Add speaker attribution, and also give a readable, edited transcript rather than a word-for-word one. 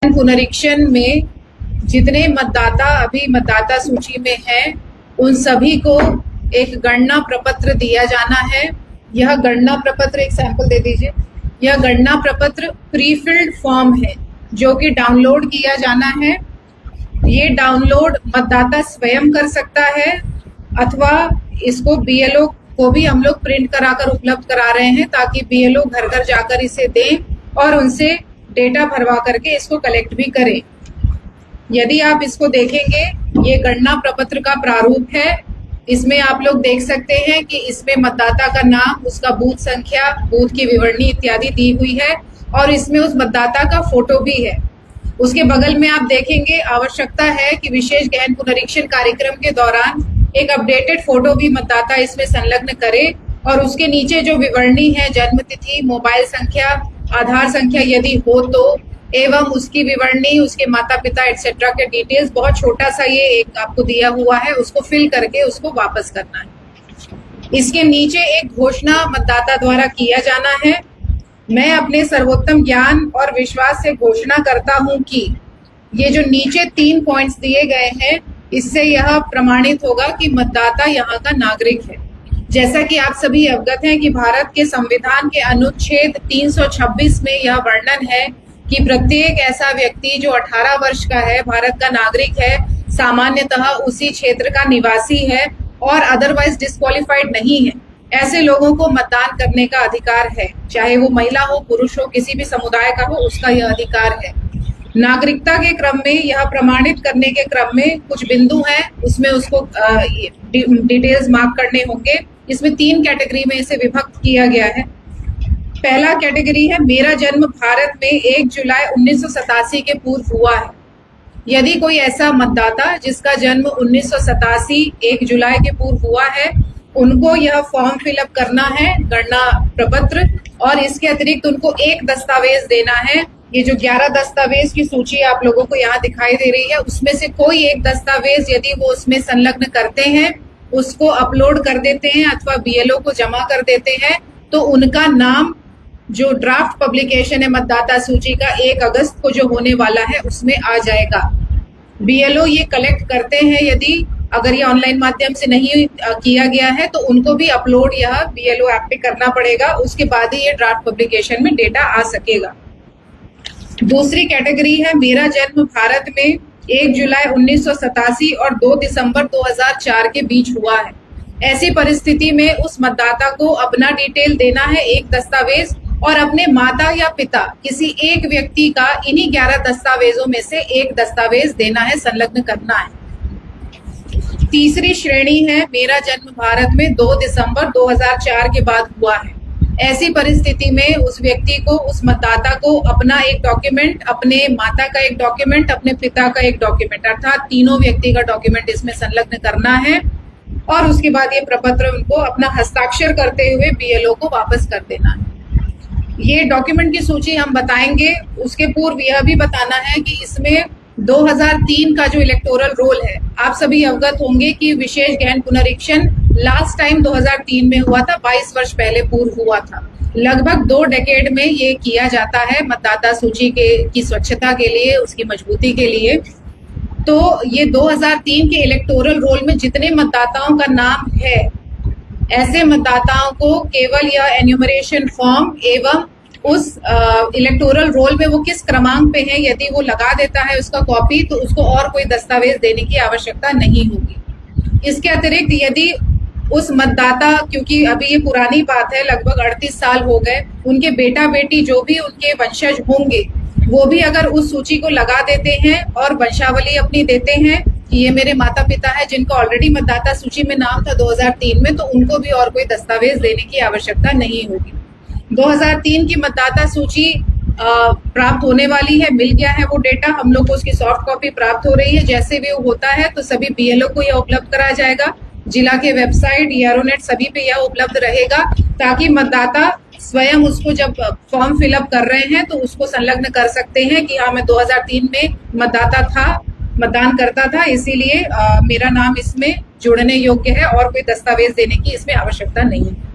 Speaker 1: पुनरीक्षण में जितने मतदाता अभी मतदाता सूची में हैं, उन सभी को एक गणना प्रपत्र दिया जाना है। यह गणना प्रपत्र, एक सैंपल दे दीजिए। यह गणना प्रपत्र प्रीफिल्ड फॉर्म है जो कि डाउनलोड किया जाना है। ये डाउनलोड मतदाता स्वयं कर सकता है अथवा इसको बीएलओ को भी हम लोग प्रिंट कराकर उपलब्ध करा रहे हैं ताकि बीएलओ घर घर जाकर इसे दें और उनसे डेटा भरवा करके इसको कलेक्ट भी करें। यदि आप इसको देखेंगे, ये गणना प्रपत्र का प्रारूप है। इसमें आप लोग देख सकते हैं कि इसमें मतदाता का नाम, उसका बूथ संख्या, बूथ की विवरणी इत्यादि दी हुई है और इसमें उस मतदाता का फोटो भी है। उसके बगल में आप देखेंगे आवश्यकता है कि विशेष गहन पुनरीक्षण कार्यक्रम के दौरान एक अपडेटेड फोटो भी मतदाता इसमें संलग्न करे और उसके नीचे जो विवरणी है, जन्म तिथि, मोबाइल संख्या, आधार संख्या यदि हो तो, एवं उसकी विवरणी, उसके माता पिता एटसेट्रा के डिटेल्स, बहुत छोटा सा ये एक आपको दिया हुआ है, उसको फिल करके उसको वापस करना है। इसके नीचे एक घोषणा मतदाता द्वारा किया जाना है। मैं अपने सर्वोत्तम ज्ञान और विश्वास से घोषणा करता हूं कि ये जो नीचे 3 पॉइंट्स दिए गए हैं, इससे यह प्रमाणित होगा कि मतदाता यहाँ का नागरिक है। जैसा कि आप सभी अवगत हैं कि भारत के संविधान के अनुच्छेद 326 में यह वर्णन है कि प्रत्येक ऐसा व्यक्ति जो 18 वर्ष का है, भारत का नागरिक है, सामान्यतः उसी क्षेत्र का निवासी है और अदरवाइज डिस्क्वालिफाइड नहीं है, ऐसे लोगों को मतदान करने का अधिकार है। चाहे वो महिला हो, पुरुष हो, किसी भी समुदाय का हो, उसका यह अधिकार है। नागरिकता के क्रम में यह प्रमाणित करने के क्रम में कुछ बिंदु हैं, उसमें उसको डिटेल्स मार्क करने होंगे। इसमें 3 कैटेगरी में इसे विभक्त किया गया है। पहला कैटेगरी है, मेरा जन्म भारत में 1 जुलाई 1987 के पूर्व हुआ है। यदि कोई ऐसा मतदाता जिसका जन्म 1987 1 जुलाई के पूर्व हुआ है, उनको यह फॉर्म फिलअप करना है, गणना प्रपत्र, और इसके अतिरिक्त उनको एक दस्तावेज देना है। ये जो 11 दस्तावेज की सूची आप लोगों को यहाँ दिखाई दे रही है, उसमें से कोई एक दस्तावेज यदि वो उसमें संलग्न करते हैं, उसको अपलोड कर देते हैं अथवा बीएलओ को जमा कर देते हैं, तो उनका नाम जो ड्राफ्ट पब्लिकेशन है मतदाता सूची का 1 अगस्त को जो होने वाला है, उसमें आ जाएगा। बीएलओ ये कलेक्ट करते हैं, यदि अगर ये ऑनलाइन माध्यम से नहीं किया गया है तो उनको भी अपलोड यह बीएलओ ऐप पे करना पड़ेगा। उसके बाद ही ये ड्राफ्ट पब्लिकेशन में डेटा आ सकेगा। दूसरी कैटेगरी है, मेरा जन्म भारत में 1 जुलाई 1987 और 2 दिसंबर 2004 के बीच हुआ है। ऐसी परिस्थिति में उस मतदाता को अपना डिटेल देना है, एक दस्तावेज, और अपने माता या पिता किसी एक व्यक्ति का इन्हीं 11 दस्तावेजों में से एक दस्तावेज देना है, संलग्न करना है। तीसरी श्रेणी है, मेरा जन्म भारत में 2 दिसंबर 2004 के बाद हुआ है। ऐसी परिस्थिति में उस व्यक्ति को, उस मतदाता को अपना एक डॉक्यूमेंट, अपने माता का एक डॉक्यूमेंट, अपने पिता का एक डॉक्यूमेंट, अर्थात तीनों व्यक्ति का डॉक्यूमेंट इसमें संलग्न करना है और उसके बाद ये प्रपत्र उनको अपना हस्ताक्षर करते हुए बीएलओ को वापस कर देना है। ये डॉक्यूमेंट की सूची हम बताएंगे। उसके पूर्व यह भी बताना है कि इसमें 2003 का जो इलेक्टोरल रोल है, आप सभी अवगत होंगे कि विशेष गहन पुनरीक्षण लास्ट टाइम 2003 में हुआ था, 22 वर्ष पहले पूर्व हुआ था। लगभग 2 डेकेड में ये किया जाता है मतदाता सूची की स्वच्छता के लिए, उसकी मजबूती के लिए। तो ये 2003 के इलेक्टोरल रोल में जितने मतदाताओं का नाम है, ऐसे मतदाताओं को केवल यह एन्यूमरेशन फॉर्म एवं उस इलेक्टोरल रोल में वो किस क्रमांक पे है, यदि वो लगा देता है उसका कॉपी, तो उसको और कोई दस्तावेज देने की आवश्यकता नहीं होगी। इसके अतिरिक्त यदि उस मतदाता, क्योंकि अभी ये पुरानी बात है, लगभग 38 साल हो गए, उनके बेटा बेटी जो भी उनके वंशज होंगे, वो भी अगर उस सूची को लगा देते हैं और वंशावली अपनी देते हैं कि ये मेरे माता पिता है जिनका ऑलरेडी मतदाता सूची में नाम था 2003 में, तो उनको भी और कोई दस्तावेज देने की आवश्यकता नहीं होगी। 2003 की मतदाता सूची प्राप्त होने वाली है, मिल गया है वो डेटा, हम लोग को उसकी सॉफ्ट कॉपी प्राप्त हो रही है। जैसे भी वो होता है तो सभी बीएलओ को यह उपलब्ध कराया जाएगा। जिला के वेबसाइट, ERO-नेट सभी पे यह उपलब्ध रहेगा ताकि मतदाता स्वयं उसको जब फॉर्म फिलअप कर रहे हैं तो उसको संलग्न कर सकते हैं कि हाँ, मैं 2003 में मतदाता था, मतदान करता था, इसीलिए मेरा नाम इसमें जुड़ने योग्य है और कोई दस्तावेज देने की इसमें आवश्यकता नहीं है।